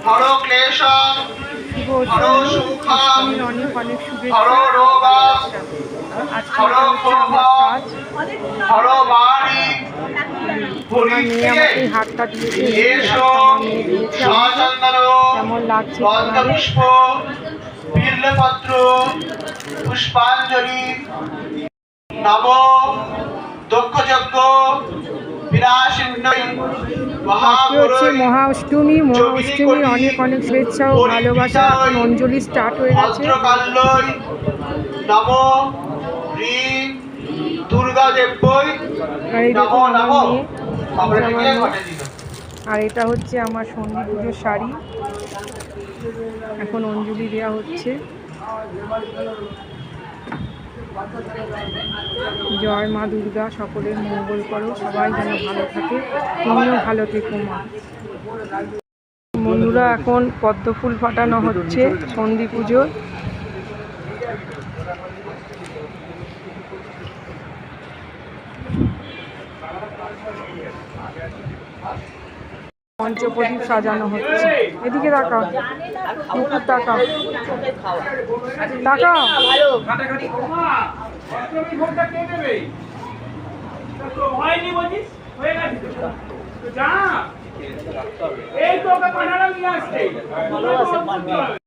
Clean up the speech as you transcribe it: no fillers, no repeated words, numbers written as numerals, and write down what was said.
হর ক্লেশম হর সুখম অনেক অনেক হর শুভেচ্ছা। রোগম আজকে হর ক্ষোভম হর বাণী আমার মেয়ে আমাকে এই হাতটা দিয়েছে, এসো আমার মেয়ে দিয়েছে আমাকে। সচন্দন কেমন লাগছে গন্ধপুষ্প বিল্লপত্র পুষ্পাঞ্জলি নব দক্ষযজ্ঞ বিনাশিন্নৈ আজকে হচ্ছে মহাপুরৈ মহাঅষ্টমীর অনেক অনেক শুভেচ্ছা ও ভালোবাসা। এখন অঞ্জলি স্টার্ট হয়ে গেছে। ভদ্রকাল্যৈ নম হ্রিং দুর্গা দেব্যৈ আর এই নম দেখুন আমার নম। মেয়ে, আমার মেয়ে। আর এটা হচ্ছে আমার সন্ধি পুজোর শাড়ি। এখন অঞ্জলি দেওয়া হচ্ছে। জয় মা দুর্গা, সকলের মঙ্গল করো, সবাই যেন ভালো থাকে, তুমিও ভালো থেকো মা। বন্ধুরা, এখন পদ্ম ফুল ফাটানো হচ্ছে সন্ধি পুজোর। পঞ্চপ্রদীপ সাজানো হচ্ছে। এদিকে তাকাও, নুপুর তাকাও, তাকাও। এই তো ওকে পাঠালাম নিয়ে আসছে।